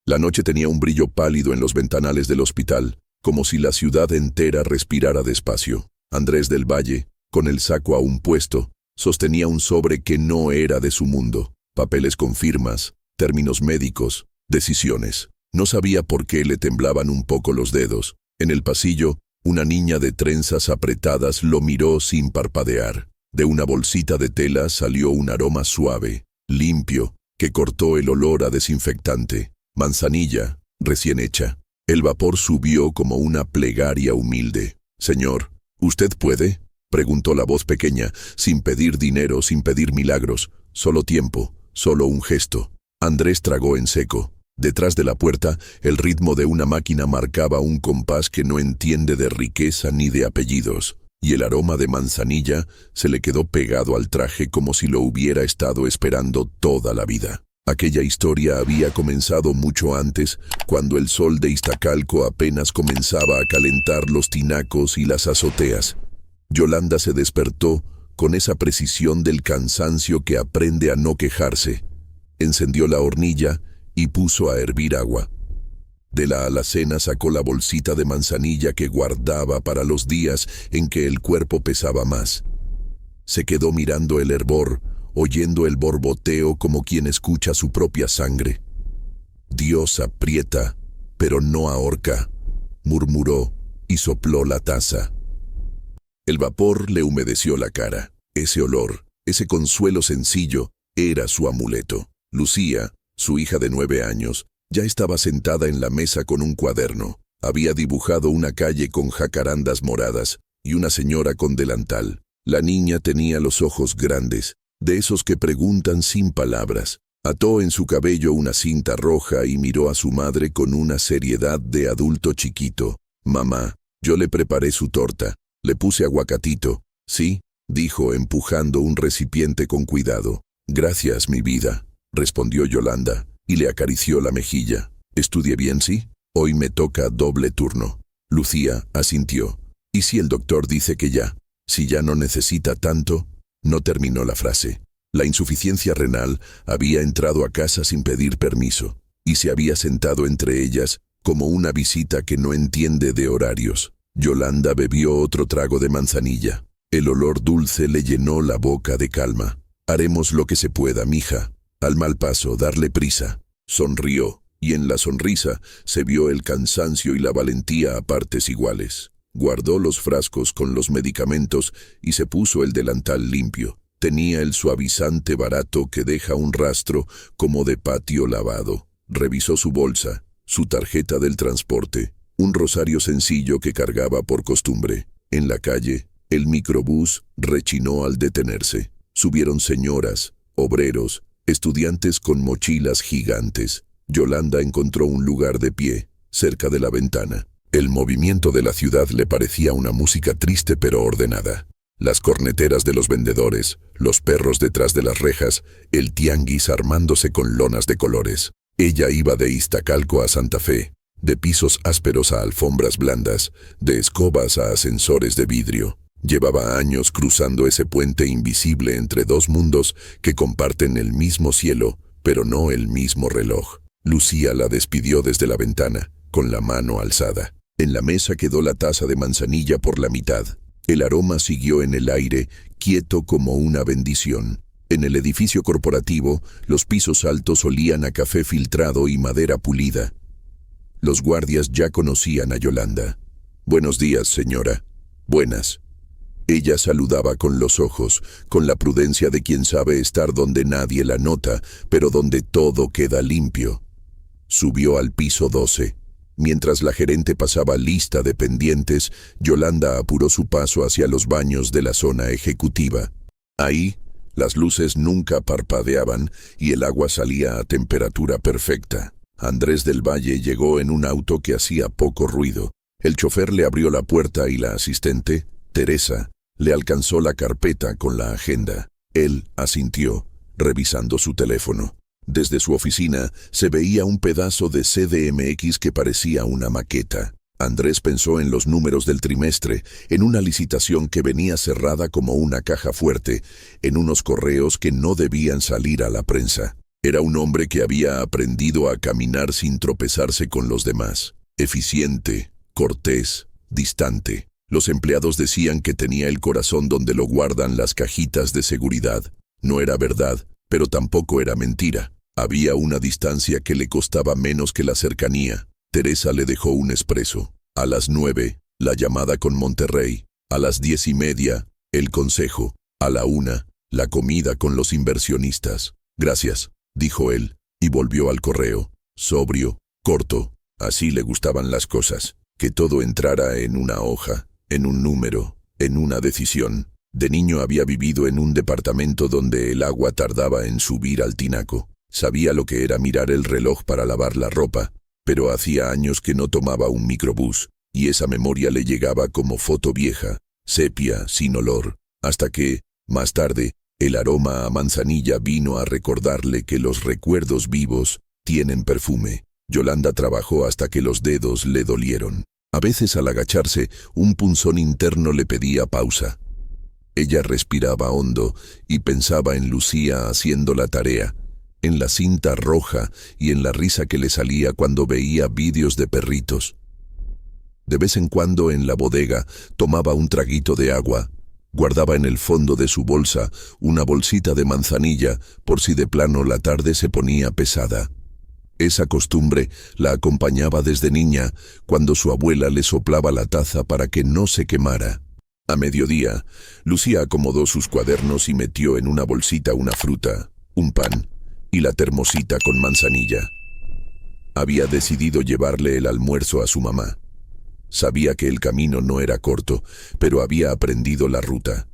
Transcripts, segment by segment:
La noche tenía un brillo pálido en los ventanales del hospital, como si la ciudad entera respirara despacio. Andrés del Valle, con el saco aún puesto, sostenía un sobre que no era de su mundo. Papeles con firmas, términos médicos, decisiones. No sabía por qué le temblaban un poco los dedos. En el pasillo, una niña de trenzas apretadas lo miró sin parpadear. De una bolsita de tela salió un aroma suave, limpio, que cortó el olor a desinfectante. Manzanilla, recién hecha. El vapor subió como una plegaria humilde. «Señor, ¿usted puede?», preguntó la voz pequeña, sin pedir dinero, sin pedir milagros, solo tiempo, solo un gesto. Andrés tragó en seco. Detrás de la puerta, el ritmo de una máquina marcaba un compás que no entiende de riqueza ni de apellidos, y el aroma de manzanilla se le quedó pegado al traje como si lo hubiera estado esperando toda la vida. Aquella historia había comenzado mucho antes, cuando el sol de Iztacalco apenas comenzaba a calentar los tinacos y las azoteas. Yolanda se despertó con esa precisión del cansancio que aprende a no quejarse. Encendió la hornilla y puso a hervir agua. De la alacena sacó la bolsita de manzanilla que guardaba para los días en que el cuerpo pesaba más. Se quedó mirando el hervor, oyendo el borboteo como quien escucha su propia sangre. «Dios aprieta, pero no ahorca», murmuró y sopló la taza. El vapor le humedeció la cara. Ese olor, ese consuelo sencillo, era su amuleto. Lucía, su hija de 9 años, ya estaba sentada en la mesa con un cuaderno. Había dibujado una calle con jacarandas moradas y una señora con delantal. La niña tenía los ojos grandes, de esos que preguntan sin palabras. Ató en su cabello una cinta roja y miró a su madre con una seriedad de adulto chiquito. «Mamá, yo le preparé su torta. Le puse aguacatito». «Sí», dijo empujando un recipiente con cuidado. «Gracias, mi vida», respondió Yolanda, y le acarició la mejilla. «¿Estudié bien, sí? Hoy me toca doble turno». Lucía asintió. «¿Y si el doctor dice que ya? Si ya no necesita tanto?» No terminó la frase. La insuficiencia renal había entrado a casa sin pedir permiso, y se había sentado entre ellas como una visita que no entiende de horarios. Yolanda bebió otro trago de manzanilla. El olor dulce le llenó la boca de calma. «Haremos lo que se pueda, mija. Al mal paso, darle prisa». Sonrió, y en la sonrisa se vio el cansancio y la valentía a partes iguales. Guardó los frascos con los medicamentos y se puso el delantal limpio. Tenía el suavizante barato que deja un rastro como de patio lavado. Revisó su bolsa, su tarjeta del transporte, un rosario sencillo que cargaba por costumbre. En la calle, el microbús rechinó al detenerse. Subieron señoras, obreros, estudiantes con mochilas gigantes. Yolanda encontró un lugar de pie, cerca de la ventana. El movimiento de la ciudad le parecía una música triste pero ordenada. Las corneteras de los vendedores, los perros detrás de las rejas, el tianguis armándose con lonas de colores. Ella iba de Iztacalco a Santa Fe, de pisos ásperos a alfombras blandas, de escobas a ascensores de vidrio. Llevaba años cruzando ese puente invisible entre dos mundos que comparten el mismo cielo, pero no el mismo reloj. Lucía la despidió desde la ventana, con la mano alzada. En la mesa quedó la taza de manzanilla por la mitad. El aroma siguió en el aire, quieto como una bendición. En el edificio corporativo, los pisos altos olían a café filtrado y madera pulida. Los guardias ya conocían a Yolanda. «Buenos días, señora». «Buenas». Ella saludaba con los ojos, con la prudencia de quien sabe estar donde nadie la nota, pero donde todo queda limpio. Subió al piso 12. Mientras la gerente pasaba lista de pendientes, Yolanda apuró su paso hacia los baños de la zona ejecutiva. Ahí, las luces nunca parpadeaban y el agua salía a temperatura perfecta. Andrés del Valle llegó en un auto que hacía poco ruido. El chofer le abrió la puerta y la asistente, Teresa, le alcanzó la carpeta con la agenda. Él asintió, revisando su teléfono. Desde su oficina se veía un pedazo de CDMX que parecía una maqueta. Andrés pensó en los números del trimestre, en una licitación que venía cerrada como una caja fuerte, en unos correos que no debían salir a la prensa. Era un hombre que había aprendido a caminar sin tropezarse con los demás. Eficiente, cortés, distante. Los empleados decían que tenía el corazón donde lo guardan las cajitas de seguridad. No era verdad, pero tampoco era mentira. Había una distancia que le costaba menos que la cercanía. Teresa le dejó un expreso. A las 9, la llamada con Monterrey. A las 10:30, el consejo. A la 1, la comida con los inversionistas. Gracias, dijo él, y volvió al correo. Sobrio, corto. Así le gustaban las cosas. Que todo entrara en una hoja, en un número, en una decisión. De niño había vivido en un departamento donde el agua tardaba en subir al tinaco. Sabía lo que era mirar el reloj para lavar la ropa, pero hacía años que no tomaba un microbús, y esa memoria le llegaba como foto vieja, sepia, sin olor, hasta que, más tarde, el aroma a manzanilla vino a recordarle que los recuerdos vivos tienen perfume. Yolanda trabajó hasta que los dedos le dolieron. A veces al agacharse, un punzón interno le pedía pausa. Ella respiraba hondo y pensaba en Lucía haciendo la tarea, en la cinta roja y en la risa que le salía cuando veía vídeos de perritos. De vez en cuando en la bodega tomaba un traguito de agua, guardaba en el fondo de su bolsa una bolsita de manzanilla por si de plano la tarde se ponía pesada. Esa costumbre la acompañaba desde niña, cuando su abuela le soplaba la taza para que no se quemara. A mediodía, Lucía acomodó sus cuadernos y metió en una bolsita una fruta, un pan y la termosita con manzanilla. Había decidido llevarle el almuerzo a su mamá. Sabía que el camino no era corto, pero había aprendido la ruta.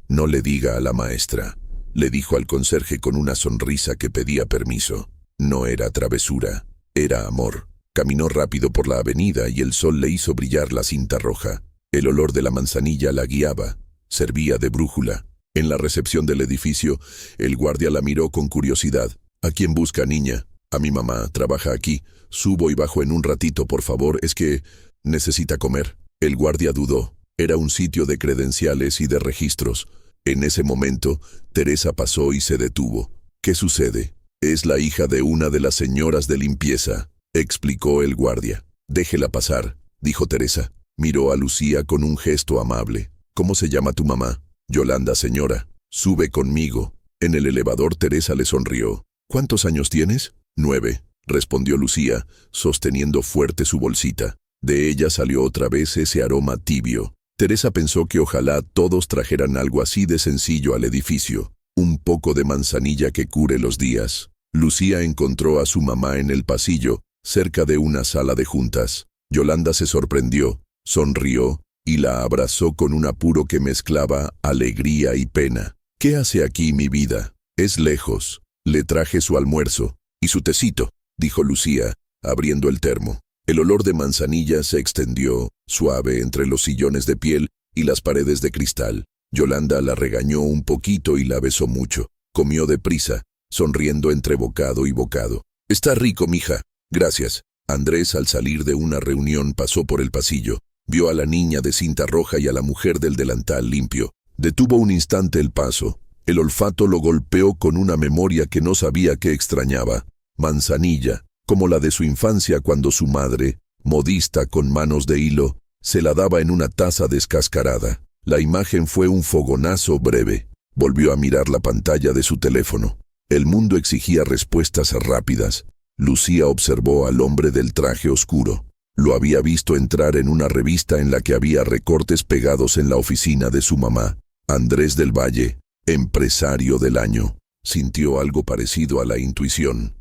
No le diga a la maestra, le dijo al conserje con una sonrisa que pedía permiso. No era travesura, era amor. Caminó rápido por la avenida y el sol le hizo brillar la cinta roja. El olor de la manzanilla la guiaba, servía de brújula. En la recepción del edificio, el guardia la miró con curiosidad. ¿A quién busca, niña? A mi mamá, trabaja aquí. Subo y bajo en un ratito, por favor, es que necesita comer. El guardia dudó. Era un sitio de credenciales y de registros. En ese momento, Teresa pasó y se detuvo. ¿Qué sucede? Es la hija de una de las señoras de limpieza, explicó el guardia. Déjela pasar, dijo Teresa. Miró a Lucía con un gesto amable. ¿Cómo se llama tu mamá? Yolanda, señora. Sube conmigo. En el elevador Teresa le sonrió. ¿Cuántos años tienes? 9, respondió Lucía, sosteniendo fuerte su bolsita. De ella salió otra vez ese aroma tibio. Teresa pensó que ojalá todos trajeran algo así de sencillo al edificio. Un poco de manzanilla que cure los días. Lucía encontró a su mamá en el pasillo, cerca de una sala de juntas. Yolanda se sorprendió, sonrió y la abrazó con un apuro que mezclaba alegría y pena. ¿Qué hace aquí, mi vida? Es lejos. Le traje su almuerzo. Y su tecito, dijo Lucía, abriendo el termo. El olor de manzanilla se extendió, suave, entre los sillones de piel y las paredes de cristal. Yolanda la regañó un poquito y la besó mucho. Comió deprisa, sonriendo entre bocado y bocado. Está rico, mija. Gracias. Andrés, al salir de una reunión, pasó por el pasillo. Vio a la niña de cinta roja y a la mujer del delantal limpio. Detuvo un instante el paso. El olfato lo golpeó con una memoria que no sabía qué extrañaba. Manzanilla, como la de su infancia cuando su madre, modista con manos de hilo, se la daba en una taza descascarada. La imagen fue un fogonazo breve. Volvió a mirar la pantalla de su teléfono. El mundo exigía respuestas rápidas. Lucía observó al hombre del traje oscuro. Lo había visto entrar en una revista en la que había recortes pegados en la oficina de su mamá. Andrés del Valle, empresario del año. Sintió algo parecido a la intuición.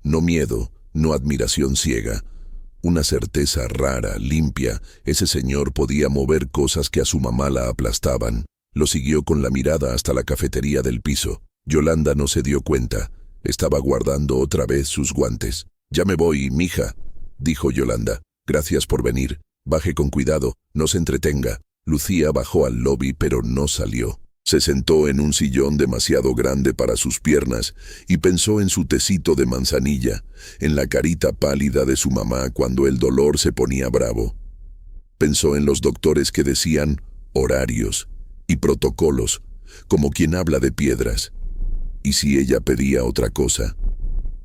No miedo, no admiración ciega. Una certeza rara, limpia. Ese señor podía mover cosas que a su mamá la aplastaban. Lo siguió con la mirada hasta la cafetería del piso. Yolanda no se dio cuenta. Estaba guardando otra vez sus guantes. «Ya me voy, mija», dijo Yolanda. «Gracias por venir. Baje con cuidado, no se entretenga». Lucía bajó al lobby, pero no salió. Se sentó en un sillón demasiado grande para sus piernas y pensó en su tecito de manzanilla, en la carita pálida de su mamá cuando el dolor se ponía bravo. Pensó en los doctores que decían horarios y protocolos, como quien habla de piedras. ¿Y si ella pedía otra cosa?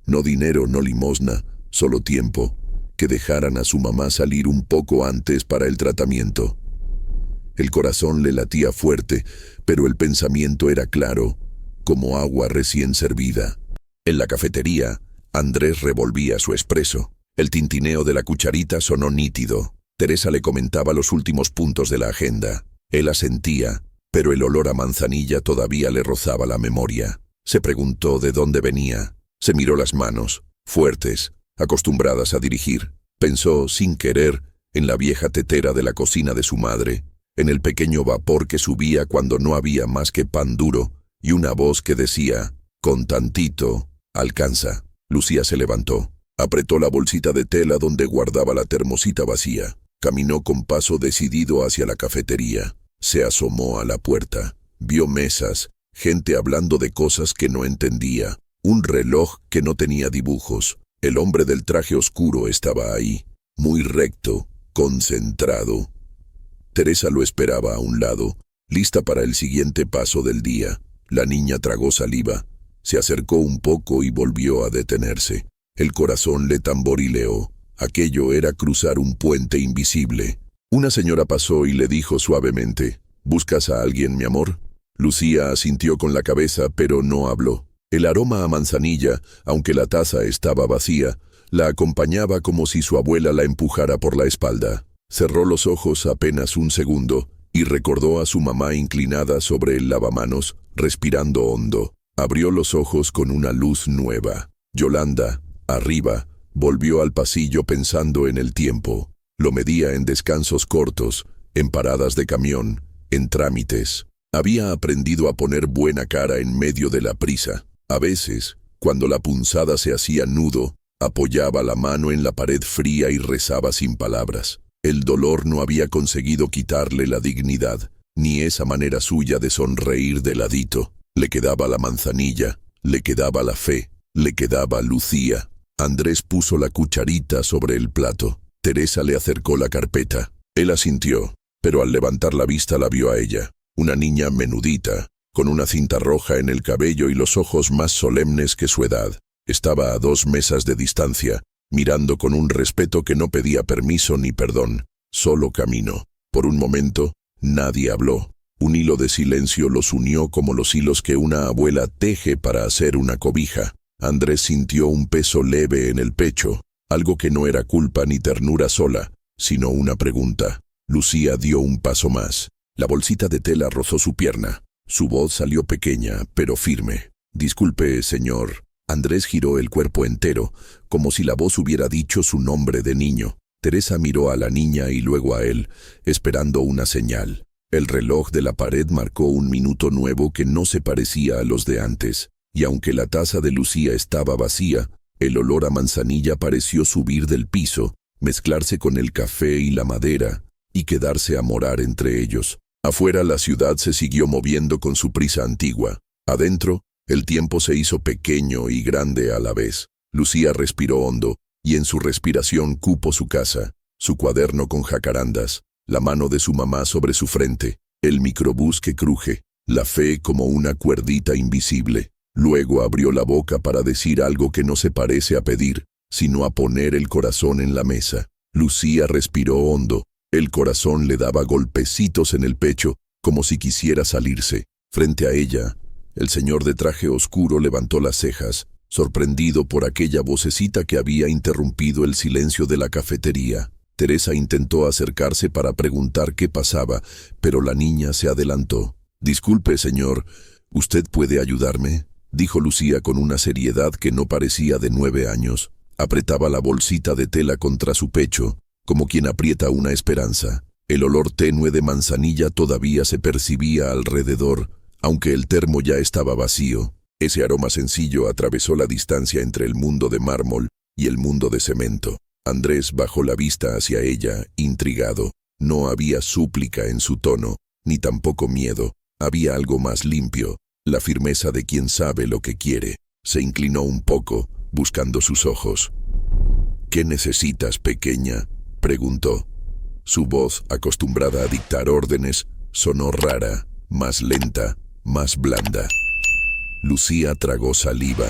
No dinero, no limosna, solo tiempo, que dejaran a su mamá salir un poco antes para el tratamiento. El corazón le latía fuerte, pero el pensamiento era claro, como agua recién servida. En la cafetería, Andrés revolvía su espresso. El tintineo de la cucharita sonó nítido. Teresa le comentaba los últimos puntos de la agenda. Él asentía, pero el olor a manzanilla todavía le rozaba la memoria. Se preguntó de dónde venía. Se miró las manos, fuertes, acostumbradas a dirigir. Pensó, sin querer, en la vieja tetera de la cocina de su madre, en el pequeño vapor que subía cuando no había más que pan duro, y una voz que decía, con tantito, alcanza. Lucía se levantó, apretó la bolsita de tela donde guardaba la termosita vacía, caminó con paso decidido hacia la cafetería, se asomó a la puerta, vio mesas, gente hablando de cosas que no entendía, un reloj que no tenía dibujos. El hombre del traje oscuro estaba ahí, muy recto, concentrado. Teresa lo esperaba a un lado, lista para el siguiente paso del día. La niña tragó saliva, se acercó un poco y volvió a detenerse. El corazón le tamborileó. Aquello era cruzar un puente invisible. Una señora pasó y le dijo suavemente, ¿buscas a alguien, mi amor? Lucía asintió con la cabeza, pero no habló. El aroma a manzanilla, aunque la taza estaba vacía, la acompañaba como si su abuela la empujara por la espalda. Cerró los ojos apenas un segundo y recordó a su mamá inclinada sobre el lavamanos, respirando hondo. Abrió los ojos con una luz nueva. Yolanda, arriba, volvió al pasillo pensando en el tiempo. Lo medía en descansos cortos, en paradas de camión, en trámites. Había aprendido a poner buena cara en medio de la prisa. A veces, cuando la punzada se hacía nudo, apoyaba la mano en la pared fría y rezaba sin palabras. El dolor no había conseguido quitarle la dignidad, ni esa manera suya de sonreír de ladito. Le quedaba la manzanilla, le quedaba la fe, le quedaba Lucía. Andrés puso la cucharita sobre el plato. Teresa le acercó la carpeta. Él asintió, pero al levantar la vista la vio a ella, una niña menudita, con una cinta roja en el cabello y los ojos más solemnes que su edad. Estaba a 2 mesas de distancia, mirando con un respeto que no pedía permiso ni perdón, solo caminó. Por un momento, nadie habló. Un hilo de silencio los unió como los hilos que una abuela teje para hacer una cobija. Andrés sintió un peso leve en el pecho, algo que no era culpa ni ternura sola, sino una pregunta. Lucía dio un paso más. La bolsita de tela rozó su pierna. Su voz salió pequeña, pero firme. «Disculpe, señor». Andrés giró el cuerpo entero, como si la voz hubiera dicho su nombre de niño. Teresa miró a la niña y luego a él, esperando una señal. El reloj de la pared marcó un minuto nuevo que no se parecía a los de antes, y aunque la taza de Lucía estaba vacía, el olor a manzanilla pareció subir del piso, mezclarse con el café y la madera, y quedarse a morar entre ellos. Afuera la ciudad se siguió moviendo con su prisa antigua. Adentro, el tiempo se hizo pequeño y grande a la vez. Lucía respiró hondo, y en su respiración cupo su casa, su cuaderno con jacarandas, la mano de su mamá sobre su frente, el microbús que cruje, la fe como una cuerdita invisible. Luego abrió la boca para decir algo que no se parece a pedir, sino a poner el corazón en la mesa. Lucía respiró hondo. El corazón le daba golpecitos en el pecho, como si quisiera salirse. Frente a ella, el señor de traje oscuro levantó las cejas, sorprendido por aquella vocecita que había interrumpido el silencio de la cafetería. Teresa intentó acercarse para preguntar qué pasaba, pero la niña se adelantó. «Disculpe, señor, ¿usted puede ayudarme?», dijo Lucía con una seriedad que no parecía de 9 años. Apretaba la bolsita de tela contra su pecho, como quien aprieta una esperanza. El olor tenue de manzanilla todavía se percibía alrededor, aunque el termo ya estaba vacío. Ese aroma sencillo atravesó la distancia entre el mundo de mármol y el mundo de cemento. Andrés bajó la vista hacia ella, intrigado. No había súplica en su tono, ni tampoco miedo. Había algo más limpio, la firmeza de quien sabe lo que quiere. Se inclinó un poco, buscando sus ojos. «¿Qué necesitas, pequeña?», preguntó. Su voz, acostumbrada a dictar órdenes, sonó rara, más lenta, más blanda. Lucía tragó saliva.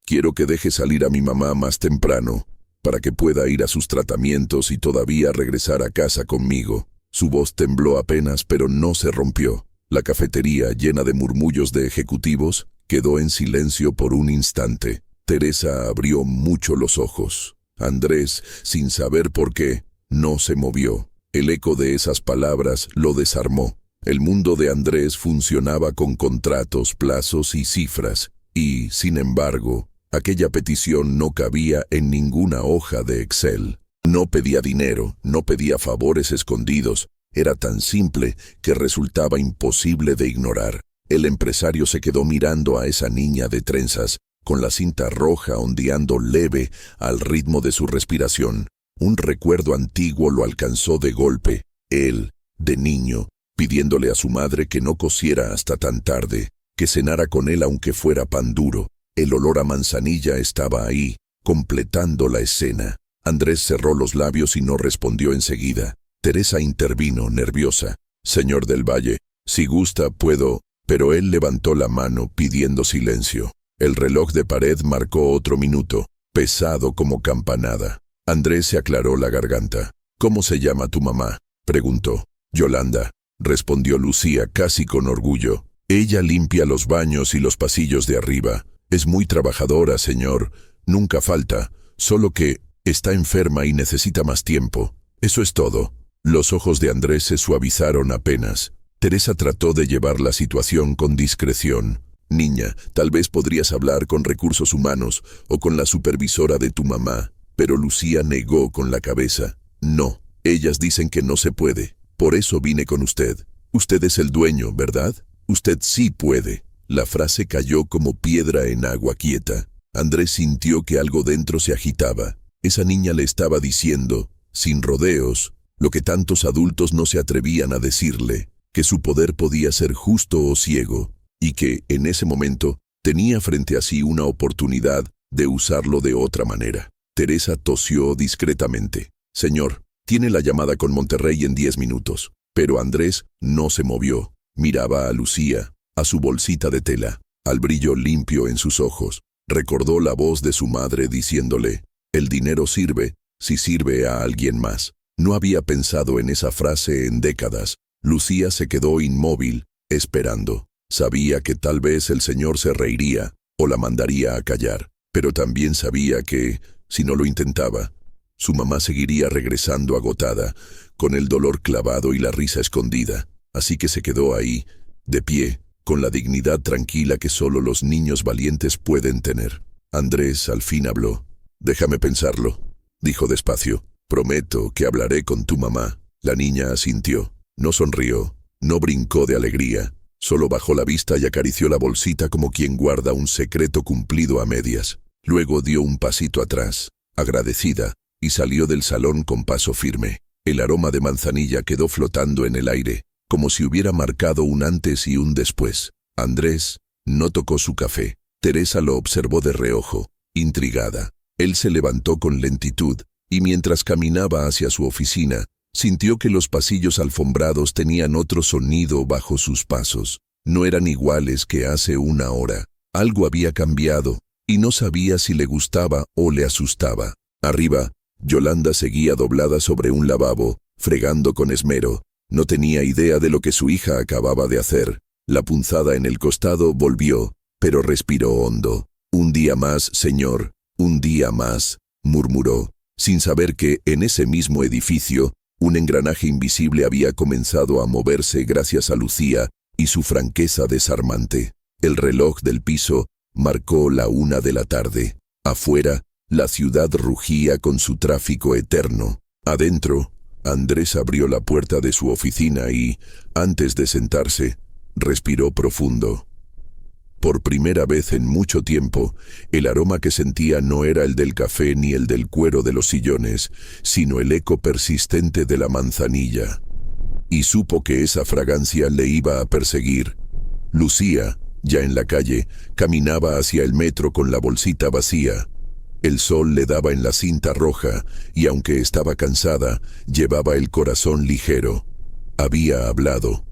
Quiero que deje salir a mi mamá más temprano, para que pueda ir a sus tratamientos y todavía regresar a casa conmigo. Su voz tembló apenas, pero no se rompió. La cafetería, llena de murmullos de ejecutivos, quedó en silencio por un instante. Teresa abrió mucho los ojos. Andrés, sin saber por qué, no se movió. El eco de esas palabras lo desarmó. El mundo de Andrés funcionaba con contratos, plazos y cifras, y, sin embargo, aquella petición no cabía en ninguna hoja de Excel. No pedía dinero, no pedía favores escondidos. Era tan simple que resultaba imposible de ignorar. El empresario se quedó mirando a esa niña de trenzas, con la cinta roja ondeando leve al ritmo de su respiración. Un recuerdo antiguo lo alcanzó de golpe. Él, de niño, pidiéndole a su madre que no cosiera hasta tan tarde, que cenara con él aunque fuera pan duro. El olor a manzanilla estaba ahí, completando la escena. Andrés cerró los labios y no respondió enseguida. Teresa intervino, nerviosa. «Señor del Valle, si gusta, puedo...» Pero él levantó la mano, pidiendo silencio. El reloj de pared marcó otro minuto, pesado como campanada. Andrés se aclaró la garganta. «¿Cómo se llama tu mamá?», preguntó. «Yolanda», respondió Lucía casi con orgullo. «Ella limpia los baños y los pasillos de arriba. Es muy trabajadora, señor. Nunca falta. Solo que está enferma y necesita más tiempo. Eso es todo». Los ojos de Andrés se suavizaron apenas. Teresa trató de llevar la situación con discreción. «Niña, tal vez podrías hablar con recursos humanos o con la supervisora de tu mamá». Pero Lucía negó con la cabeza. «No, ellas dicen que no se puede. Por eso vine con usted. Usted es el dueño, ¿verdad? Usted sí puede». La frase cayó como piedra en agua quieta. Andrés sintió que algo dentro se agitaba. Esa niña le estaba diciendo, sin rodeos, lo que tantos adultos no se atrevían a decirle, que su poder podía ser justo o ciego, y que, en ese momento, tenía frente a sí una oportunidad de usarlo de otra manera. Teresa tosió discretamente. «Señor, tiene la llamada con Monterrey en 10 minutos». Pero Andrés no se movió. Miraba a Lucía, a su bolsita de tela, al brillo limpio en sus ojos. Recordó la voz de su madre diciéndole, «El dinero sirve si sirve a alguien más». No había pensado en esa frase en décadas. Lucía se quedó inmóvil, esperando. Sabía que tal vez el señor se reiría o la mandaría a callar, pero también sabía que, si no lo intentaba, su mamá seguiría regresando agotada, con el dolor clavado y la risa escondida. Así que se quedó ahí, de pie, con la dignidad tranquila que solo los niños valientes pueden tener. Andrés al fin habló. «Déjame pensarlo», dijo despacio. «Prometo que hablaré con tu mamá». La niña asintió. No sonrió, no brincó de alegría. Solo bajó la vista y acarició la bolsita como quien guarda un secreto cumplido a medias. Luego dio un pasito atrás, agradecida, y salió del salón con paso firme. El aroma de manzanilla quedó flotando en el aire, como si hubiera marcado un antes y un después. Andrés no tocó su café. Teresa lo observó de reojo, intrigada. Él se levantó con lentitud, y mientras caminaba hacia su oficina, sintió que los pasillos alfombrados tenían otro sonido bajo sus pasos. No eran iguales que hace una hora. Algo había cambiado, y no sabía si le gustaba o le asustaba. Arriba, Yolanda seguía doblada sobre un lavabo, fregando con esmero. No tenía idea de lo que su hija acababa de hacer. La punzada en el costado volvió, pero respiró hondo. «Un día más, señor, un día más», murmuró, sin saber que, en ese mismo edificio, un engranaje invisible había comenzado a moverse gracias a Lucía y su franqueza desarmante. El reloj del piso marcó la 1 de la tarde. Afuera, la ciudad rugía con su tráfico eterno. Adentro, Andrés abrió la puerta de su oficina y, antes de sentarse, respiró profundo. Por primera vez en mucho tiempo, el aroma que sentía no era el del café ni el del cuero de los sillones, sino el eco persistente de la manzanilla. Y supo que esa fragancia le iba a perseguir. Lucía, ya en la calle, caminaba hacia el metro con la bolsita vacía. El sol le daba en la cinta roja, y aunque estaba cansada, llevaba el corazón ligero. Había hablado.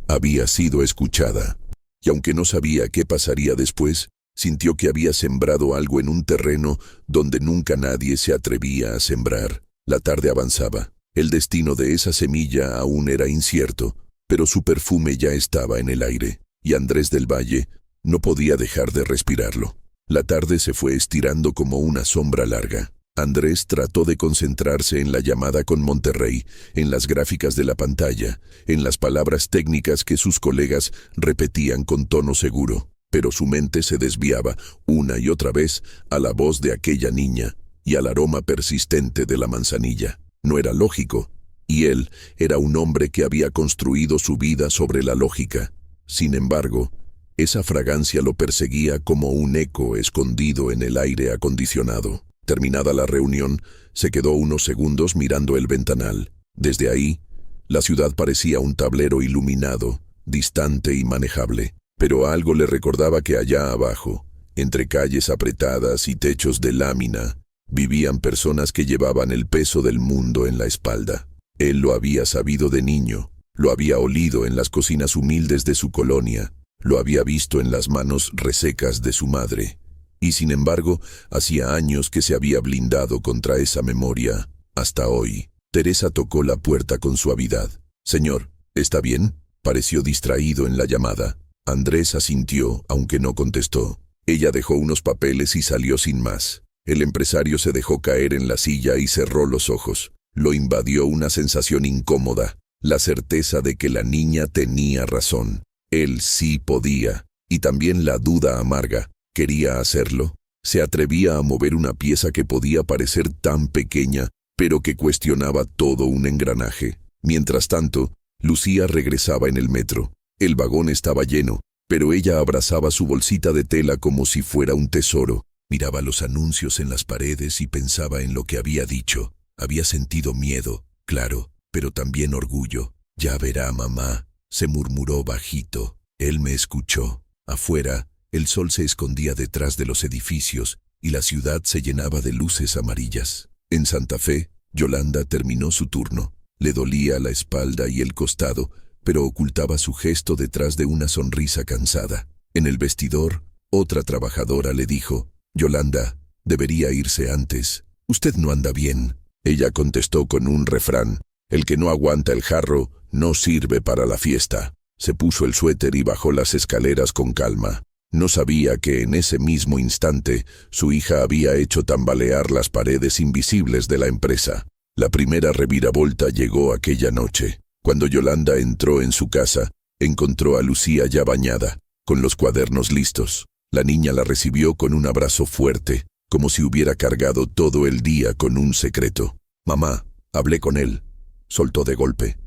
Había sido escuchada. y aunque no sabía qué pasaría después, sintió que había sembrado algo en un terreno donde nunca nadie se atrevía a sembrar. La tarde avanzaba. El destino de esa semilla aún era incierto, pero su perfume ya estaba en el aire, y Andrés del Valle no podía dejar de respirarlo. La tarde se fue estirando como una sombra larga. Andrés trató de concentrarse en la llamada con Monterrey, en las gráficas de la pantalla, en las palabras técnicas que sus colegas repetían con tono seguro, pero su mente se desviaba una y otra vez a la voz de aquella niña y al aroma persistente de la manzanilla. No era lógico, y él era un hombre que había construido su vida sobre la lógica. Sin embargo, esa fragancia lo perseguía como un eco escondido en el aire acondicionado. Terminada la reunión, se quedó unos segundos mirando el ventanal. Desde ahí, la ciudad parecía un tablero iluminado, distante y manejable, pero algo le recordaba que allá abajo, entre calles apretadas y techos de lámina, vivían personas que llevaban el peso del mundo en la espalda. Él lo había sabido de niño, lo había olido en las cocinas humildes de su colonia, lo había visto en las manos resecas de su madre. Y sin embargo, hacía años que se había blindado contra esa memoria, hasta hoy. Teresa tocó la puerta con suavidad. «Señor, ¿está bien?», pareció distraído en la llamada. Andrés asintió, aunque no contestó. Ella dejó unos papeles y salió sin más. El empresario se dejó caer en la silla y cerró los ojos. Lo invadió una sensación incómoda, la certeza de que la niña tenía razón. Él sí podía, y también la duda amarga. ¿Quería hacerlo? Se atrevía a mover una pieza que podía parecer tan pequeña, pero que cuestionaba todo un engranaje. Mientras tanto, Lucía regresaba en el metro. El vagón estaba lleno, pero ella abrazaba su bolsita de tela como si fuera un tesoro. Miraba los anuncios en las paredes y pensaba en lo que había dicho. Había sentido miedo, claro, pero también orgullo. «Ya verá, mamá», se murmuró bajito. Él me escuchó. Afuera, el sol se escondía detrás de los edificios y la ciudad se llenaba de luces amarillas. En Santa Fe, Yolanda terminó su turno. Le dolía la espalda y el costado, pero ocultaba su gesto detrás de una sonrisa cansada. En el vestidor, otra trabajadora le dijo: «Yolanda, debería irse antes. Usted no anda bien». Ella contestó con un refrán: «El que no aguanta el jarro no sirve para la fiesta». Se puso el suéter y bajó las escaleras con calma. No sabía que en ese mismo instante su hija había hecho tambalear las paredes invisibles de la empresa. La primera reviravolta llegó aquella noche. Cuando Yolanda entró en su casa, encontró a Lucía ya bañada, con los cuadernos listos. La niña la recibió con un abrazo fuerte, como si hubiera cargado todo el día con un secreto. «Mamá, hablé con él», soltó de golpe.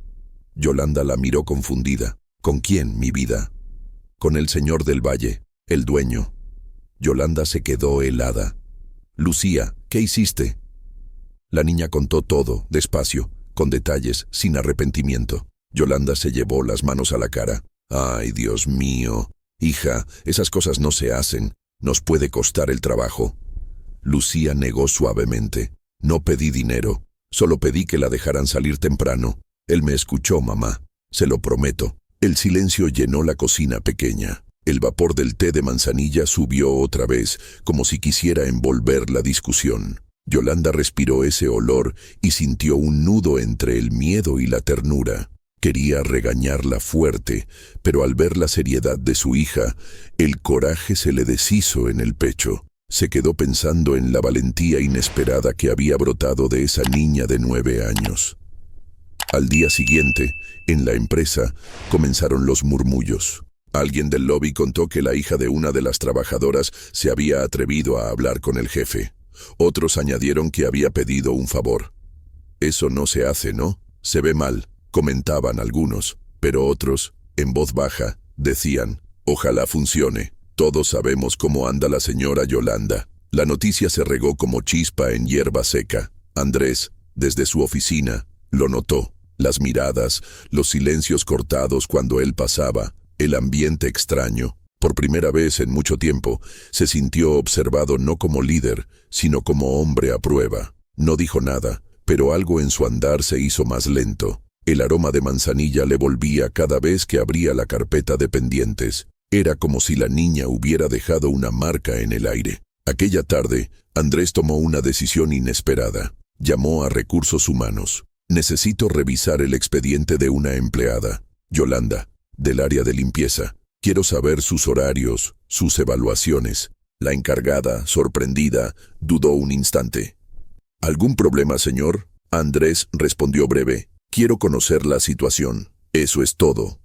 Yolanda la miró confundida. «¿Con quién, mi vida?» «Con el señor del Valle, el dueño». Yolanda se quedó helada. «Lucía, ¿qué hiciste?». La niña contó todo, despacio, con detalles, sin arrepentimiento. Yolanda se llevó las manos a la cara. «Ay, Dios mío. Hija, esas cosas no se hacen. Nos puede costar el trabajo». Lucía negó suavemente. «No pedí dinero. Solo pedí que la dejaran salir temprano. Él me escuchó, mamá. Se lo prometo». El silencio llenó la cocina pequeña. El vapor del té de manzanilla subió otra vez, como si quisiera envolver la discusión. Yolanda respiró ese olor y sintió un nudo entre el miedo y la ternura. Quería regañarla fuerte, pero al ver la seriedad de su hija, el coraje se le deshizo en el pecho. Se quedó pensando en la valentía inesperada que había brotado de esa niña de 9 años. Al día siguiente, en la empresa, comenzaron los murmullos. Alguien del lobby contó que la hija de una de las trabajadoras se había atrevido a hablar con el jefe. Otros añadieron que había pedido un favor. «Eso no se hace, ¿no? Se ve mal», comentaban algunos, pero otros, en voz baja, decían: «Ojalá funcione. Todos sabemos cómo anda la señora Yolanda». La noticia se regó como chispa en hierba seca. Andrés, desde su oficina, lo notó. Las miradas, los silencios cortados cuando él pasaba, el ambiente extraño. Por primera vez en mucho tiempo, se sintió observado no como líder, sino como hombre a prueba. No dijo nada, pero algo en su andar se hizo más lento. El aroma de manzanilla le volvía cada vez que abría la carpeta de pendientes. Era como si la niña hubiera dejado una marca en el aire. Aquella tarde, Andrés tomó una decisión inesperada. Llamó a Recursos Humanos. Necesito revisar el expediente de una empleada, Yolanda, del área de limpieza. Quiero saber sus horarios, sus evaluaciones. La encargada, sorprendida, dudó un instante. ¿Algún problema, señor? Andrés respondió breve. Quiero conocer la situación. Eso es todo.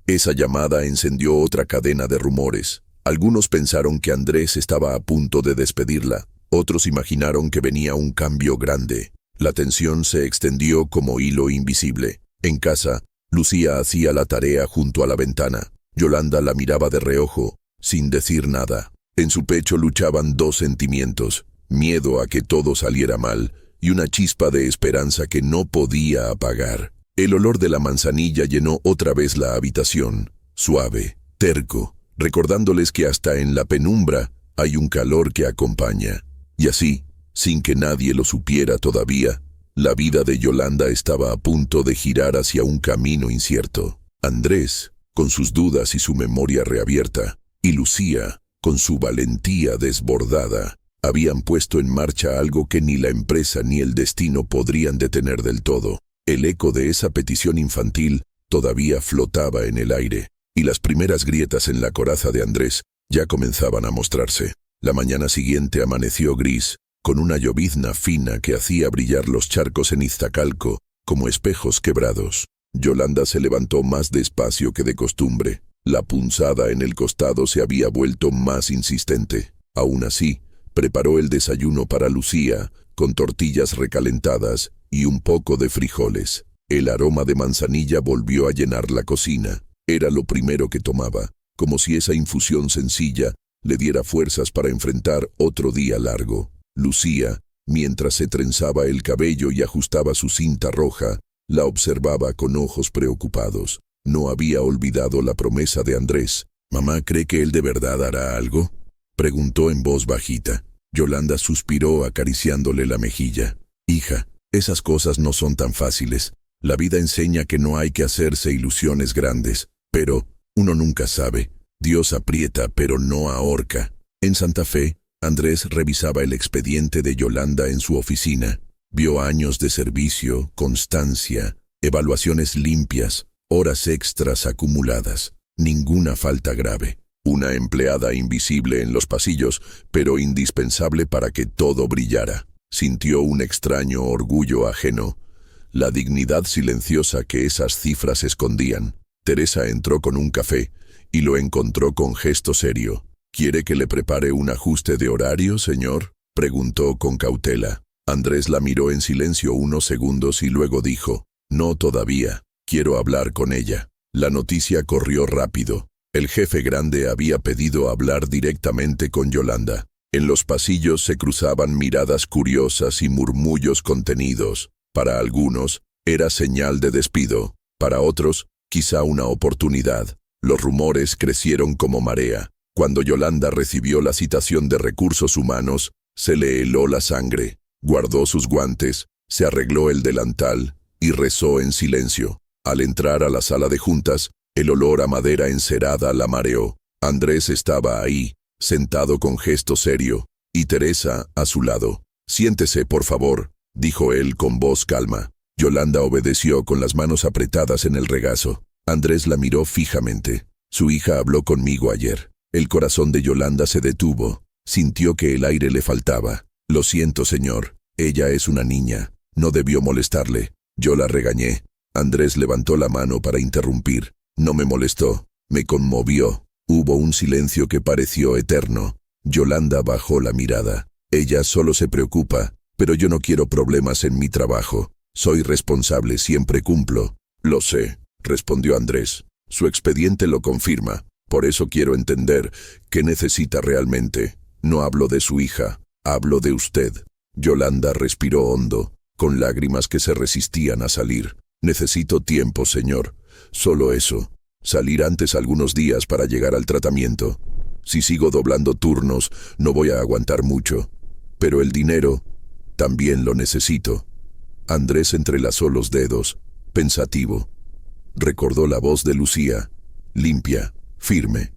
Esa llamada encendió otra cadena de rumores. Algunos pensaron que Andrés estaba a punto de despedirla. Otros imaginaron que venía un cambio grande. La tensión se extendió como hilo invisible. En casa, Lucía hacía la tarea junto a la ventana. Yolanda la miraba de reojo, sin decir nada. En su pecho luchaban dos sentimientos: miedo a que todo saliera mal y una chispa de esperanza que no podía apagar. El olor de la manzanilla llenó otra vez la habitación, suave, terco, recordándoles que hasta en la penumbra hay un calor que acompaña. Y así, sin que nadie lo supiera todavía, la vida de Yolanda estaba a punto de girar hacia un camino incierto. Andrés, con sus dudas y su memoria reabierta, y Lucía, con su valentía desbordada, habían puesto en marcha algo que ni la empresa ni el destino podrían detener del todo. El eco de esa petición infantil todavía flotaba en el aire, y las primeras grietas en la coraza de Andrés ya comenzaban a mostrarse. La mañana siguiente amaneció gris, con una llovizna fina que hacía brillar los charcos en Iztacalco como espejos quebrados. Yolanda se levantó más despacio que de costumbre. La punzada en el costado se había vuelto más insistente. Aún así, preparó el desayuno para Lucía, con tortillas recalentadas y un poco de frijoles. El aroma de manzanilla volvió a llenar la cocina. Era lo primero que tomaba, como si esa infusión sencilla le diera fuerzas para enfrentar otro día largo. Lucía, mientras se trenzaba el cabello y ajustaba su cinta roja, la observaba con ojos preocupados. No había olvidado la promesa de Andrés. ¿Mamá cree que él de verdad hará algo?, preguntó en voz bajita. Yolanda suspiró acariciándole la mejilla. Hija, esas cosas no son tan fáciles. La vida enseña que no hay que hacerse ilusiones grandes, pero uno nunca sabe. Dios aprieta, pero no ahorca. En Santa Fe, Andrés revisaba el expediente de Yolanda en su oficina. Vio años de servicio, constancia, evaluaciones limpias, horas extras acumuladas. Ninguna falta grave. Una empleada invisible en los pasillos, pero indispensable para que todo brillara. Sintió un extraño orgullo ajeno, la dignidad silenciosa que esas cifras escondían. Teresa entró con un café y lo encontró con gesto serio. ¿Quiere que le prepare un ajuste de horario, señor?, preguntó con cautela. Andrés la miró en silencio unos segundos y luego dijo: no todavía, quiero hablar con ella. La noticia corrió rápido. El jefe grande había pedido hablar directamente con Yolanda. En los pasillos se cruzaban miradas curiosas y murmullos contenidos. Para algunos, era señal de despido. Para otros, quizá una oportunidad. Los rumores crecieron como marea. Cuando Yolanda recibió la citación de Recursos Humanos, se le heló la sangre. Guardó sus guantes, se arregló el delantal y rezó en silencio. Al entrar a la sala de juntas, el olor a madera encerada la mareó. Andrés estaba ahí, sentado con gesto serio, y Teresa a su lado. «Siéntese, por favor», dijo él con voz calma. Yolanda obedeció con las manos apretadas en el regazo. Andrés la miró fijamente. Su hija habló conmigo ayer. El corazón de Yolanda se detuvo. Sintió que el aire le faltaba. «Lo siento, señor. Ella es una niña. No debió molestarle. Yo la regañé». Andrés levantó la mano para interrumpir. «No me molestó. Me conmovió». Hubo un silencio que pareció eterno. Yolanda bajó la mirada. «Ella solo se preocupa, pero yo no quiero problemas en mi trabajo. Soy responsable, siempre cumplo». «Lo sé», respondió Andrés. «Su expediente lo confirma. Por eso quiero entender qué necesita realmente. No hablo de su hija, hablo de usted». Yolanda respiró hondo, con lágrimas que se resistían a salir. «Necesito tiempo, señor. Solo eso. Salir antes algunos días para llegar al tratamiento. Si sigo doblando turnos, no voy a aguantar mucho. Pero el dinero también lo necesito». Andrés entrelazó los dedos, pensativo. Recordó la voz de Lucía, limpia, firme.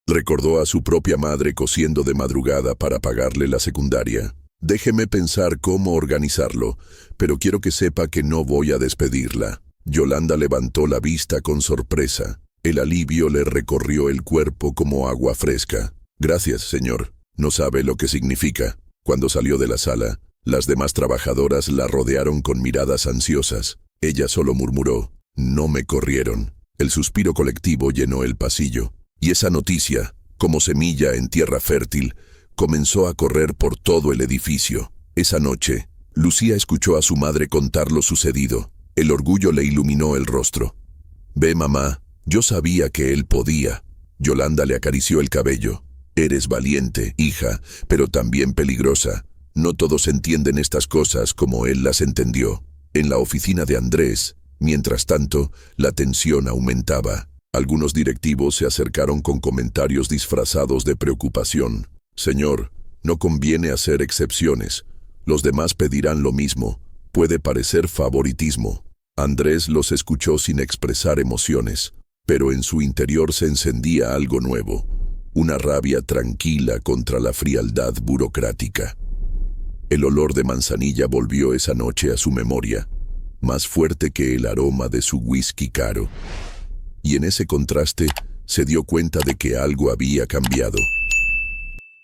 Recordó a su propia madre cosiendo de madrugada para pagarle la secundaria. Déjeme pensar cómo organizarlo, pero quiero que sepa que no voy a despedirla. Yolanda levantó la vista con sorpresa. El alivio le recorrió el cuerpo como agua fresca. Gracias, señor. No sabe lo que significa. Cuando salió de la sala, las demás trabajadoras la rodearon con miradas ansiosas. Ella solo murmuró, no me corrieron. El suspiro colectivo llenó el pasillo. Y esa noticia, como semilla en tierra fértil, comenzó a correr por todo el edificio. Esa noche, Lucía escuchó a su madre contar lo sucedido. El orgullo le iluminó el rostro. Ve, mamá, yo sabía que él podía. Yolanda le acarició el cabello. Eres valiente, hija, pero también peligrosa. No todos entienden estas cosas como él las entendió. En la oficina de Andrés, mientras tanto, la tensión aumentaba. Algunos directivos se acercaron con comentarios disfrazados de preocupación. Señor, no conviene hacer excepciones. Los demás pedirán lo mismo. Puede parecer favoritismo. Andrés los escuchó sin expresar emociones, pero en su interior se encendía algo nuevo. Una rabia tranquila contra la frialdad burocrática. El olor de manzanilla volvió esa noche a su memoria, más fuerte que el aroma de su whisky caro. Y en ese contraste se dio cuenta de que algo había cambiado.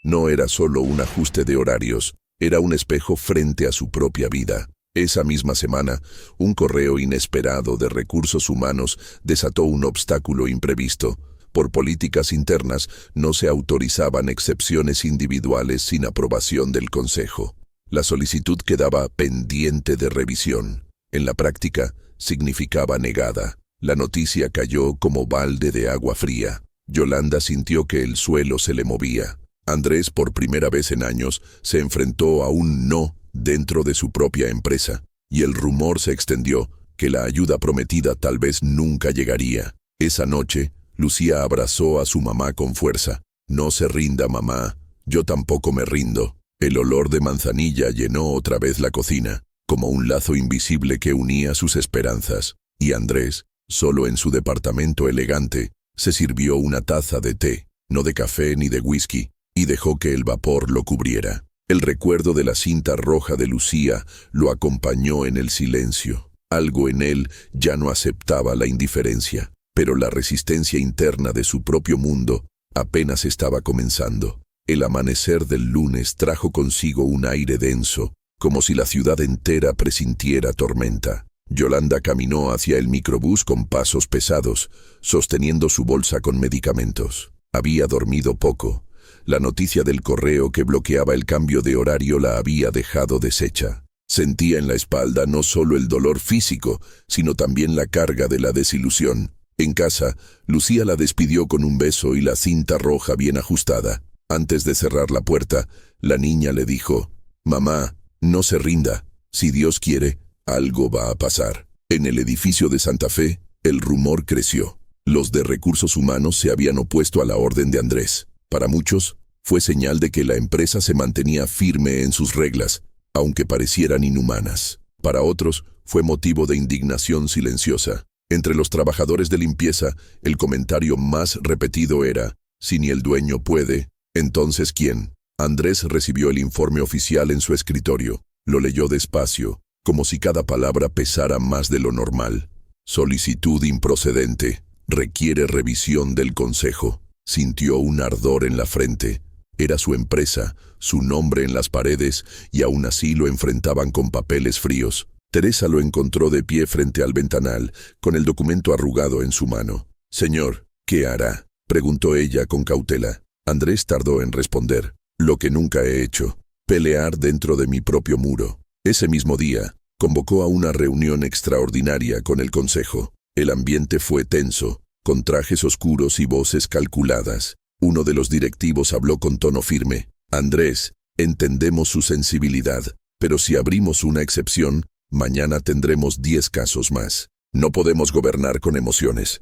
No era solo un ajuste de horarios, era un espejo frente a su propia vida. Esa misma semana, un correo inesperado de recursos humanos desató un obstáculo imprevisto. Por políticas internas, no se autorizaban excepciones individuales sin aprobación del Consejo. La solicitud quedaba pendiente de revisión. En la práctica, significaba negada. La noticia cayó como balde de agua fría. Yolanda sintió que el suelo se le movía. Andrés, por primera vez en años, se enfrentó a un no dentro de su propia empresa, y el rumor se extendió que la ayuda prometida tal vez nunca llegaría. Esa noche, Lucía abrazó a su mamá con fuerza. No se rinda, mamá. Yo tampoco me rindo. El olor de manzanilla llenó otra vez la cocina, como un lazo invisible que unía sus esperanzas. Y Andrés, solo en su departamento elegante, se sirvió una taza de té, no de café ni de whisky, y dejó que el vapor lo cubriera. El recuerdo de la cinta roja de Lucía lo acompañó en el silencio. Algo en él ya no aceptaba la indiferencia, pero la resistencia interna de su propio mundo apenas estaba comenzando. El amanecer del lunes trajo consigo un aire denso, como si la ciudad entera presintiera tormenta. Yolanda caminó hacia el microbús con pasos pesados, sosteniendo su bolsa con medicamentos. Había dormido poco. La noticia del correo que bloqueaba el cambio de horario la había dejado deshecha. Sentía en la espalda no solo el dolor físico, sino también la carga de la desilusión. En casa, Lucía la despidió con un beso y la cinta roja bien ajustada. Antes de cerrar la puerta, la niña le dijo, «Mamá, no se rinda. Si Dios quiere, algo va a pasar». En el edificio de Santa Fe, el rumor creció. Los de recursos humanos se habían opuesto a la orden de Andrés. Para muchos, fue señal de que la empresa se mantenía firme en sus reglas, aunque parecieran inhumanas. Para otros, fue motivo de indignación silenciosa. Entre los trabajadores de limpieza, el comentario más repetido era, «Si ni el dueño puede, ¿entonces quién?». Andrés recibió el informe oficial en su escritorio. Lo leyó despacio, como si cada palabra pesara más de lo normal. «Solicitud improcedente. Requiere revisión del Consejo». Sintió un ardor en la frente. Era su empresa, su nombre en las paredes, y aún así lo enfrentaban con papeles fríos. Teresa lo encontró de pie frente al ventanal, con el documento arrugado en su mano. «Señor, ¿qué hará?», preguntó ella con cautela. Andrés tardó en responder. «Lo que nunca he hecho, pelear dentro de mi propio muro». Ese mismo día, convocó a una reunión extraordinaria con el Consejo. El ambiente fue tenso, con trajes oscuros y voces calculadas. Uno de los directivos habló con tono firme. «Andrés, entendemos su sensibilidad, pero si abrimos una excepción, mañana tendremos 10 casos más. No podemos gobernar con emociones».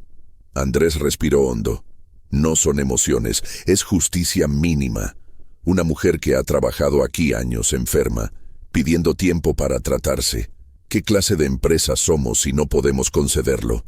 Andrés respiró hondo. «No son emociones, es justicia mínima. Una mujer que ha trabajado aquí años enferma, pidiendo tiempo para tratarse. ¿Qué clase de empresa somos si no podemos concederlo?».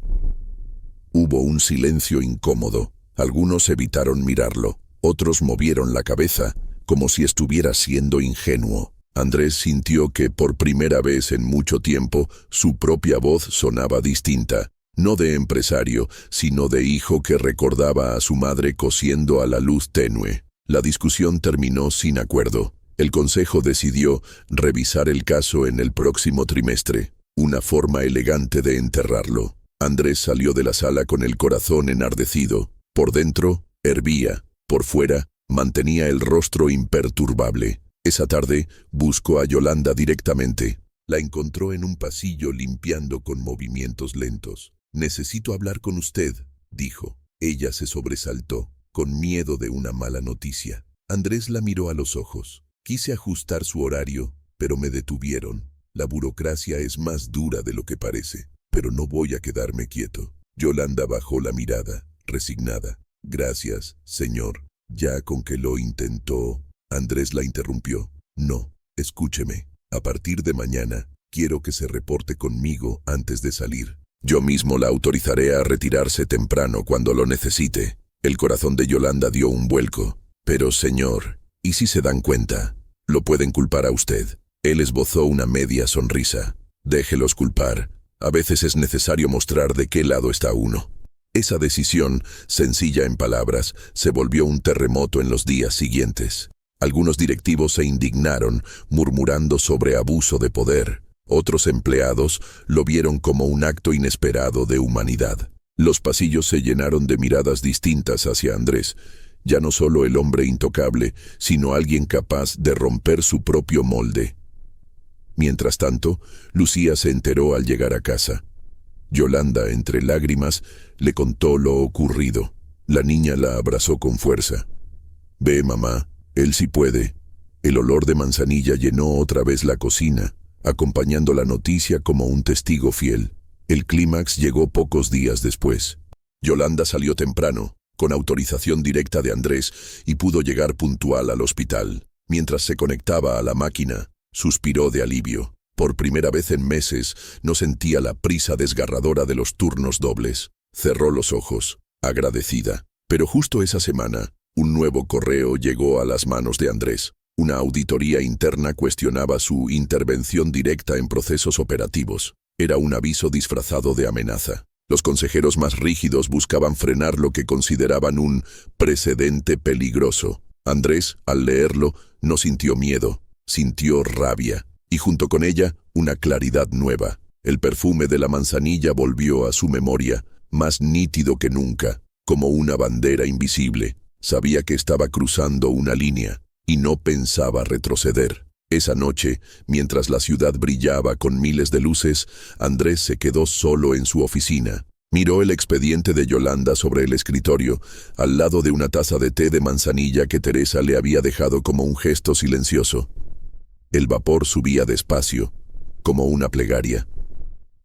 Hubo un silencio incómodo. Algunos evitaron mirarlo, otros movieron la cabeza, como si estuviera siendo ingenuo. Andrés sintió que por primera vez en mucho tiempo su propia voz sonaba distinta, no de empresario, sino de hijo que recordaba a su madre cosiendo a la luz tenue. La discusión terminó sin acuerdo. El consejo decidió revisar el caso en el próximo trimestre, una forma elegante de enterrarlo. Andrés salió de la sala con el corazón enardecido. Por dentro, hervía. Por fuera, mantenía el rostro imperturbable. Esa tarde, buscó a Yolanda directamente. La encontró en un pasillo limpiando con movimientos lentos. «Necesito hablar con usted», dijo. Ella se sobresaltó, con miedo de una mala noticia. Andrés la miró a los ojos. Quise ajustar su horario, pero me detuvieron. La burocracia es más dura de lo que parece, pero no voy a quedarme quieto. Yolanda bajó la mirada, resignada. «Gracias, señor. Ya con que lo intentó». Andrés la interrumpió. «No, escúcheme. A partir de mañana, quiero que se reporte conmigo antes de salir. Yo mismo la autorizaré a retirarse temprano cuando lo necesite». El corazón de Yolanda dio un vuelco. «Pero, señor, ¿y si se dan cuenta? Lo pueden culpar a usted». Él esbozó una media sonrisa. «Déjelos culpar. A veces es necesario mostrar de qué lado está uno». Esa decisión, sencilla en palabras, se volvió un terremoto en los días siguientes. Algunos directivos se indignaron, murmurando sobre abuso de poder. Otros empleados lo vieron como un acto inesperado de humanidad. Los pasillos se llenaron de miradas distintas hacia Andrés. Ya no solo el hombre intocable, sino alguien capaz de romper su propio molde. Mientras tanto, Lucía se enteró al llegar a casa. Yolanda, entre lágrimas, le contó lo ocurrido. La niña la abrazó con fuerza. «Ve, mamá, él sí puede». El olor de manzanilla llenó otra vez la cocina, acompañando la noticia como un testigo fiel. El clímax llegó pocos días después. Yolanda salió temprano, con autorización directa de Andrés, y pudo llegar puntual al hospital. Mientras se conectaba a la máquina, suspiró de alivio. Por primera vez en meses, no sentía la prisa desgarradora de los turnos dobles. Cerró los ojos, agradecida. Pero justo esa semana, un nuevo correo llegó a las manos de Andrés. Una auditoría interna cuestionaba su intervención directa en procesos operativos. Era un aviso disfrazado de amenaza. Los consejeros más rígidos buscaban frenar lo que consideraban un precedente peligroso. Andrés, al leerlo, no sintió miedo, sintió rabia. Y junto con ella, una claridad nueva. El perfume de la manzanilla volvió a su memoria, más nítido que nunca, como una bandera invisible. Sabía que estaba cruzando una línea, y no pensaba retroceder. Esa noche, mientras la ciudad brillaba con miles de luces, Andrés se quedó solo en su oficina. Miró el expediente de Yolanda sobre el escritorio, al lado de una taza de té de manzanilla que Teresa le había dejado como un gesto silencioso. El vapor subía despacio, como una plegaria.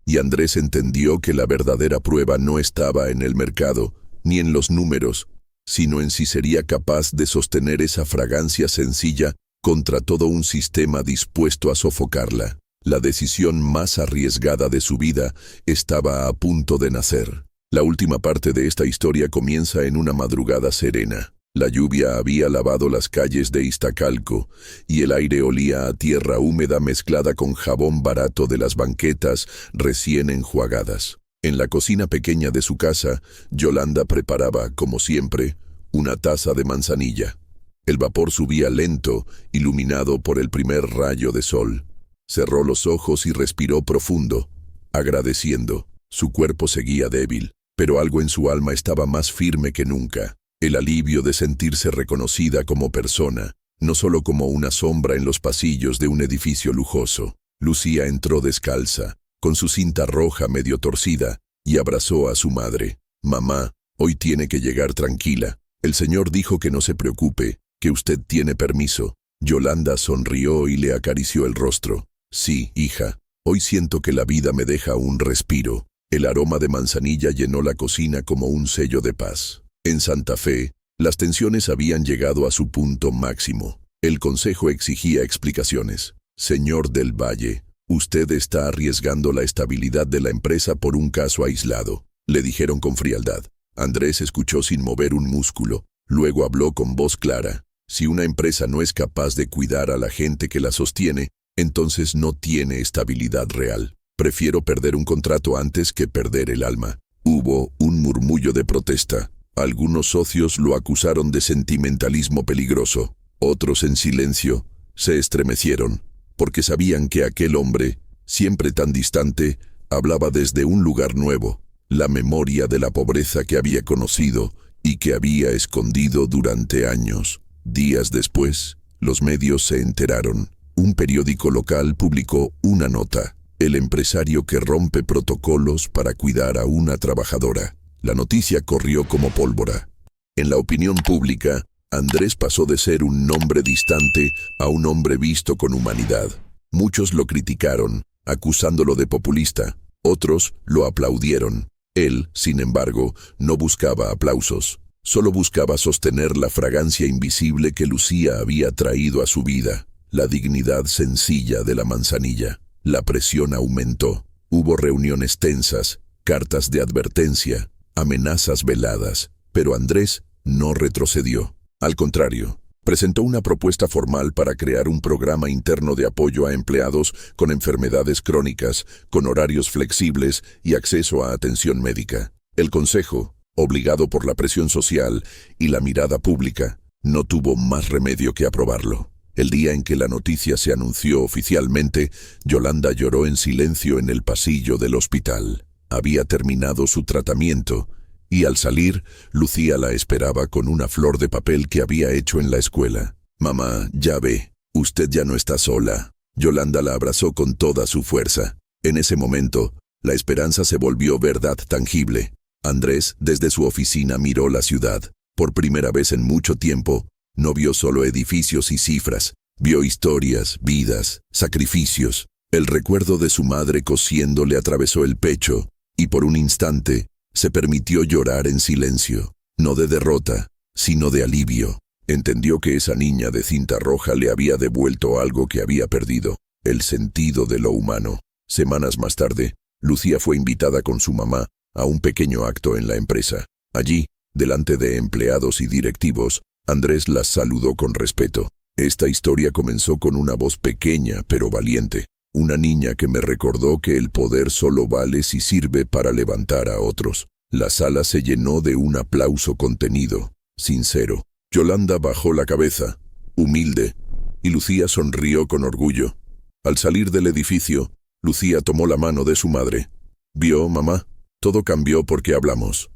Y Andrés entendió que la verdadera prueba no estaba en el mercado, ni en los números, sino en si sería capaz de sostener esa fragancia sencilla contra todo un sistema dispuesto a sofocarla. La decisión más arriesgada de su vida estaba a punto de nacer. La última parte de esta historia comienza en una madrugada serena. La lluvia había lavado las calles de Iztacalco y el aire olía a tierra húmeda mezclada con jabón barato de las banquetas recién enjuagadas. En la cocina pequeña de su casa, Yolanda preparaba, como siempre, una taza de manzanilla. El vapor subía lento, iluminado por el primer rayo de sol. Cerró los ojos y respiró profundo, agradeciendo. Su cuerpo seguía débil, pero algo en su alma estaba más firme que nunca. El alivio de sentirse reconocida como persona, no solo como una sombra en los pasillos de un edificio lujoso. Lucía entró descalza, con su cinta roja medio torcida, y abrazó a su madre. «Mamá, hoy tiene que llegar tranquila. El señor dijo que no se preocupe, que usted tiene permiso». Yolanda sonrió y le acarició el rostro. «Sí, hija, hoy siento que la vida me deja un respiro». El aroma de manzanilla llenó la cocina como un sello de paz. En Santa Fe, las tensiones habían llegado a su punto máximo. El consejo exigía explicaciones. «Señor del Valle, usted está arriesgando la estabilidad de la empresa por un caso aislado», le dijeron con frialdad. Andrés escuchó sin mover un músculo. Luego habló con voz clara. Si una empresa no es capaz de cuidar a la gente que la sostiene, entonces no tiene estabilidad real. Prefiero perder un contrato antes que perder el alma. Hubo un murmullo de protesta. Algunos socios lo acusaron de sentimentalismo peligroso. Otros, en silencio, se estremecieron, porque sabían que aquel hombre, siempre tan distante, hablaba desde un lugar nuevo, la memoria de la pobreza que había conocido y que había escondido durante años. Días después, los medios se enteraron. Un periódico local publicó una nota: el empresario que rompe protocolos para cuidar a una trabajadora. La noticia corrió como pólvora. En la opinión pública, Andrés pasó de ser un nombre distante a un hombre visto con humanidad. Muchos lo criticaron, acusándolo de populista. Otros lo aplaudieron. Él, sin embargo, no buscaba aplausos. Solo buscaba sostener la fragancia invisible que Lucía había traído a su vida, la dignidad sencilla de la Manzanilla. La presión aumentó. Hubo reuniones tensas, cartas de advertencia, amenazas veladas, pero Andrés no retrocedió. Al contrario, presentó una propuesta formal para crear un programa interno de apoyo a empleados con enfermedades crónicas, con horarios flexibles y acceso a atención médica. El Consejo, obligado por la presión social y la mirada pública, no tuvo más remedio que aprobarlo. El día en que la noticia se anunció oficialmente, Yolanda lloró en silencio en el pasillo del hospital. Había terminado su tratamiento, y al salir, Lucía la esperaba con una flor de papel que había hecho en la escuela. «Mamá, ya ve, usted ya no está sola». Yolanda la abrazó con toda su fuerza. En ese momento, la esperanza se volvió verdad tangible. Andrés, desde su oficina, miró la ciudad. Por primera vez en mucho tiempo, no vio solo edificios y cifras. Vio historias, vidas, sacrificios. El recuerdo de su madre cosiendo le atravesó el pecho, y por un instante, se permitió llorar en silencio, no de derrota, sino de alivio. Entendió que esa niña de cinta roja le había devuelto algo que había perdido, el sentido de lo humano. Semanas más tarde, Lucía fue invitada con su mamá a un pequeño acto en la empresa. Allí, delante de empleados y directivos, Andrés las saludó con respeto. Esta historia comenzó con una voz pequeña pero valiente. Una niña que me recordó que el poder solo vale si sirve para levantar a otros. La sala se llenó de un aplauso contenido, sincero. Yolanda bajó la cabeza, humilde, y Lucía sonrió con orgullo. Al salir del edificio, Lucía tomó la mano de su madre. «¿Vio, mamá? Todo cambió porque hablamos».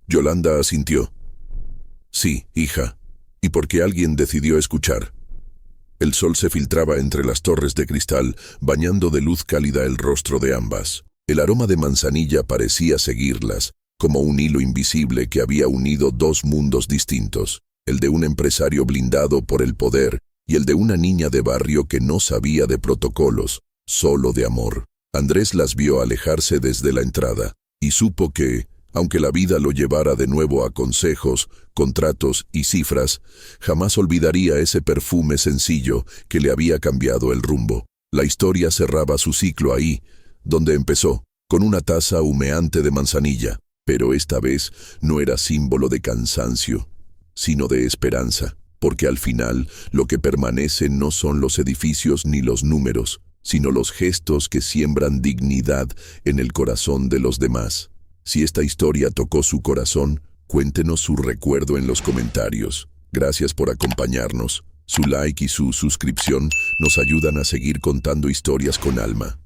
Yolanda asintió. «Sí, hija, y porque alguien decidió escuchar». El sol se filtraba entre las torres de cristal, bañando de luz cálida el rostro de ambas. El aroma de manzanilla parecía seguirlas, como un hilo invisible que había unido dos mundos distintos, el de un empresario blindado por el poder y el de una niña de barrio que no sabía de protocolos, solo de amor. Andrés las vio alejarse desde la entrada, y supo que, aunque la vida lo llevara de nuevo a consejos, contratos y cifras, jamás olvidaría ese perfume sencillo que le había cambiado el rumbo. La historia cerraba su ciclo ahí, donde empezó, con una taza humeante de manzanilla, pero esta vez no era símbolo de cansancio, sino de esperanza, porque al final lo que permanece no son los edificios ni los números, sino los gestos que siembran dignidad en el corazón de los demás. Si esta historia tocó su corazón, cuéntenos su recuerdo en los comentarios. Gracias por acompañarnos. Su like y su suscripción nos ayudan a seguir contando historias con alma.